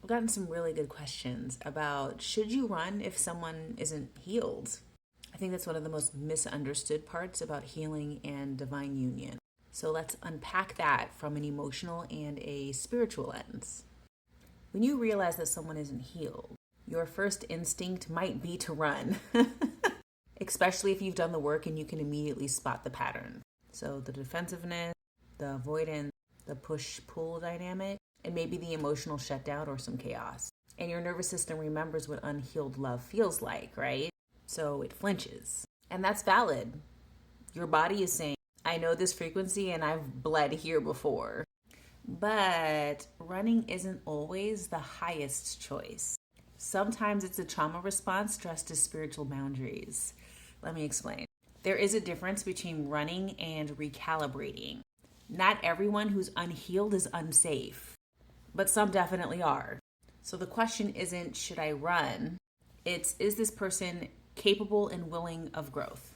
I've gotten some really good questions about should you run if someone isn't healed? I think that's one of the most misunderstood parts about healing and divine union. So let's unpack that from an emotional and a spiritual lens. When you realize that someone isn't healed, your first instinct might be to run, especially if you've done the work and you can immediately spot the pattern. So the defensiveness, the avoidance, the push-pull dynamic, and maybe the emotional shutdown or some chaos. And your nervous system remembers what unhealed love feels like, right? So it flinches. And that's valid. Your body is saying, I know this frequency and I've bled here before. But running isn't always the highest choice. Sometimes it's a trauma response dressed as spiritual boundaries. Let me explain. There is a difference between running and recalibrating. Not everyone who's unhealed is unsafe, but some definitely are. So the question isn't, should I run? It's, is this person capable and willing of growth?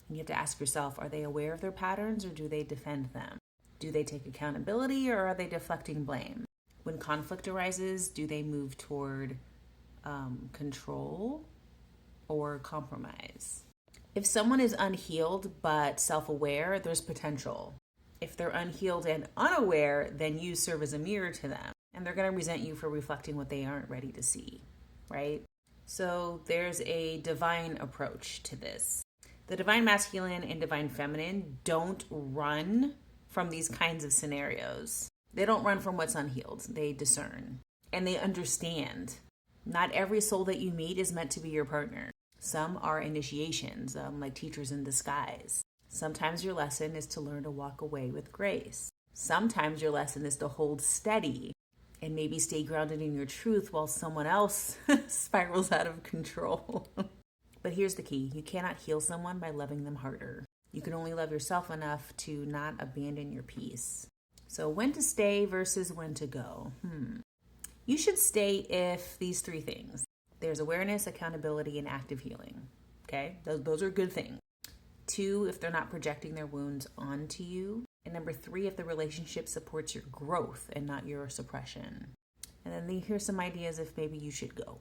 And you have to ask yourself, are they aware of their patterns or do they defend them? Do they take accountability or are they deflecting blame? When conflict arises, do they move toward control or compromise? If someone is unhealed but self-aware, there's potential. If they're unhealed and unaware, then you serve as a mirror to them. And they're going to resent you for reflecting what they aren't ready to see, right? So there's a divine approach to this. The divine masculine and divine feminine don't run from these kinds of scenarios. They don't run from what's unhealed. They discern and they understand. Not every soul that you meet is meant to be your partner. Some are initiations, like teachers in disguise. Sometimes your lesson is to learn to walk away with grace. Sometimes your lesson is to hold steady and maybe stay grounded in your truth while someone else spirals out of control. But here's the key. You cannot heal someone by loving them harder. You can only love yourself enough to not abandon your peace. So when to stay versus when to go. You should stay if these three things. There's awareness, accountability, and active healing. Okay? Those are good things. 2, if they're not projecting their wounds onto you. And number 3, if the relationship supports your growth and not your suppression. And then here's some ideas if maybe you should go.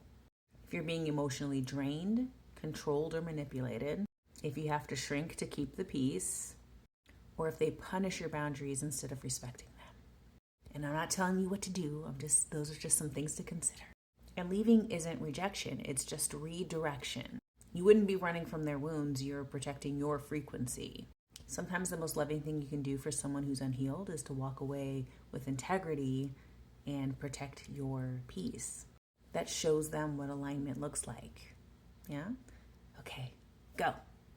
If you're being emotionally drained, controlled, or manipulated, if you have to shrink to keep the peace, or if they punish your boundaries instead of respecting them. And I'm not telling you what to do, those are just some things to consider. And leaving isn't rejection, it's just redirection. You wouldn't be running from their wounds, you're protecting your frequency. Sometimes the most loving thing you can do for someone who's unhealed is to walk away with integrity and protect your peace. That shows them what alignment looks like. Yeah? Okay, go.